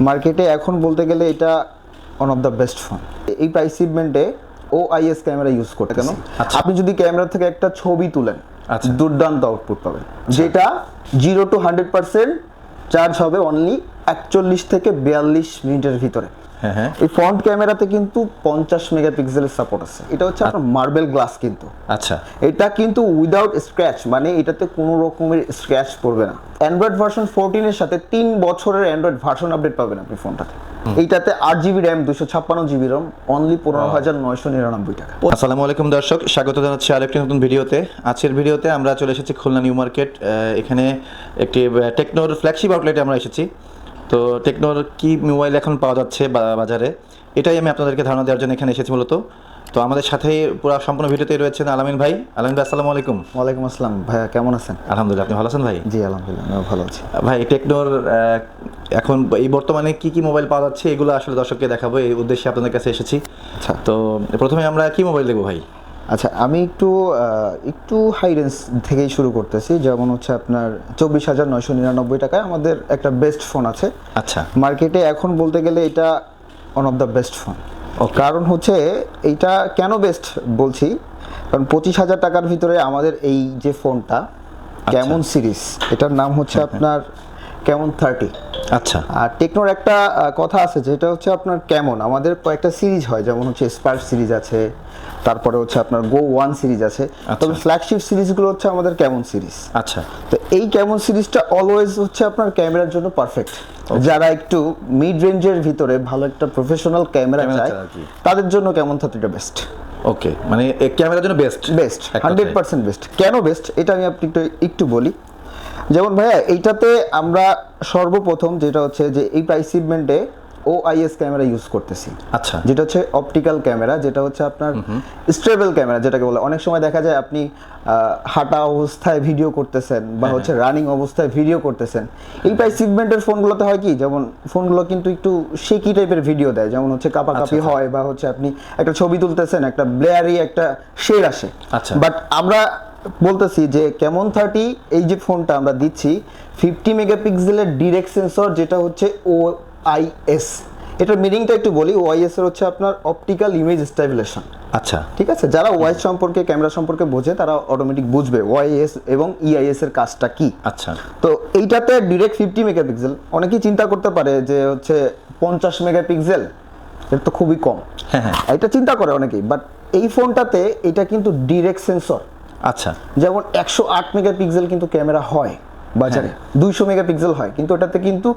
মার্কেটে এখন বলতে গেলে এটা one of the best phone. এই প্রাইস সেগমেন্টে OIS ক্যামেরা ইউজ করতে কেন আপনি যদি ক্যামেরা থেকে একটা ছবি তুলেন দুর্দান্ত আউটপুট পাবেন, যেটা 0 to 100% চার্জ হবে অনলি 41 থেকে 42 মিনিটের ভিতরে। এই ফ্রন্ট ক্যামেরাতে কিন্তু 50 মেগাপিক্সেলের সাপোর্ট আছে। এটা হচ্ছে আপনার মার্বেল গ্লাস কিন্তু। আচ্ছা, এটা কিন্তু উইদাউট স্ক্র্যাচ, মানে এটাতে কোনো রকমের স্ক্র্যাচ পড়বে না। অ্যান্ড্রয়েড ভার্সন 14 এর সাথে 3 বছরের অ্যান্ড্রয়েড ভার্সন আপডেট পাবেন আপনি ফোনটাতে। এইটাতে 8GB র্যাম 256GB রম অনলি 15,999 টাকা। আসসালামু আলাইকুম দর্শক, স্বাগত জানাচ্ছি আরেকটি নতুন ভিডিওতে। আজকের ভিডিওতে আমরা চলে এসেছি খুলনা নিউ মার্কেট। এখানে একটি টেকনোর ফ্ল্যাগশিপ আউটলেটে আমরা এসেছি। তো টেকনোর কি মোবাইল এখন পাওয়া যাচ্ছে বাজারে, এটাই আমি আপনাদেরকে ধারণা দেওয়ার জন্য এখানে এসেছি মূলত। তো আমাদের সাথেই পুরো সম্পূর্ণ ভিডিওতে রয়েছেন আলামিন ভাই। আলামিন ভাই আসসালামু আলাইকুম। ওয়ালাইকুম আসসালাম ভাইয়া, কেমন আছেন? আলহামদুলিল্লাহ, আপনি ভালো আছেন ভাই? জি আলহামদুলিল্লাহ, আমি ভালো আছি। ভাই টেকনোর এখন এই বর্তমানে কি কি মোবাইল পাওয়া যাচ্ছে এগুলো আসলে দর্শককে দেখাবো, এই উদ্দেশ্যে আপনাদের কাছে এসেছি। আচ্ছা, তো প্রথমে আমরা কি মোবাইল দেখবো ভাই? আচ্ছা আমি একটু হাই রেঞ্জ থেকেই শুরু করতেছি। যেমন হচ্ছে আপনার 24,999 টাকায় আমাদের একটা বেস্ট ফোন আছে। আচ্ছা, মার্কেটে এখন বলতে গেলে এটা one of the best phone. কারণ হচ্ছে এইটা কেন বেস্ট বলছি, কারণ 25,000 টাকার ভিতরে আমাদের এই যে ফোনটা ক্যামন সিরিজ, এটার নাম হচ্ছে আপনার ক্যামন 30। আচ্ছা, আর টেকনোর একটা কথা আছে যেটা হচ্ছে আপনার ক্যামন আমাদের কয়েকটা সিরিজ হয়, যেমন হচ্ছে স্পার্ক সিরিজ আছে, তারপরে হচ্ছে আপনার গো 1 সিরিজ আছে, তবে ফ্ল্যাগশিপ সিরিজগুলো হচ্ছে আমাদের ক্যামন সিরিজ। আচ্ছা, তো এই ক্যামন সিরিজটা অলওয়েজ হচ্ছে আপনার ক্যামেরার জন্য পারফেক্ট। যারা একটু মিড রেঞ্জের ভিতরে ভালো একটা প্রফেশনাল ক্যামেরা চায় তাদের জন্য ক্যামন 30টা বেস্ট। ওকে, মানে ক্যামেরার জন্য বেস্ট 100% বেস্ট। কেন বেস্ট এটা আমি আপনি একটু বলি। যেমন ভাইয়া এইটাতে আমরা সর্বপ্রথম যেটা হচ্ছে যে এই প্রাইস সেগমেন্টে OIS ক্যামেরা ইউজ করতেছি। আচ্ছা, যেটা হচ্ছে অপটিক্যাল ক্যামেরা, যেটা হচ্ছে আপনার স্টেবল ক্যামেরা যেটাকে বলে। অনেক সময় দেখা যায় আপনি হাঁটা অবস্থায় ভিডিও করতেছেন বা হচ্ছে রানিং অবস্থায় ভিডিও করতেছেন। এই প্রাইস সেগমেন্টের ফোনগুলোতে হয় কি, যেমন ফোনগুলো কিন্তু একটু শেকি টাইপের ভিডিও দেয়, যেমন হচ্ছে কাঁপাকাঁপি হয় বা হচ্ছে আপনি একটা ছবি তুলতেছেন একটা ব্লেয়ারি একটা শেড আসে। আচ্ছা, বাট আমরা বলতেছি যে ক্যামন 30 এই যে ফোনটা আমরা দিচ্ছি 50 মেগাপিক্সেলের ডিরেক্ট সেন্সর, যেটা হচ্ছে OIS। এটার মিনিংটা একটু বলি। OIS এর হচ্ছে আপনার অপটিক্যাল ইমেজ স্টেবিলাইজেশন। আচ্ছা, ঠিক আছে, যারা OIS সম্পর্কে ক্যামেরা সম্পর্কে বোঝে তারা অটোমেটিক বুঝবে OIS এবং EIS এর কাজটা কি। আচ্ছা, তো এইটাতে ডিরেক্ট 50 মেগাপিক্সেল। অনেকেই চিন্তা করতে পারে যে হচ্ছে 50 মেগাপিক্সেল, এটা তো খুবই কম। হ্যাঁ, এটা চিন্তা করে অনেকেই, বাট এই ফোনটাতে এটা কিন্তু ডিরেক্ট সেন্সর। আচ্ছা, যেমন 108 মেগাপিক্সেল কিন্তু ক্যামেরা হয় বাজারে, 200 মেগাপিক্সেল হয়, কিন্তু ওটাতে কিন্তু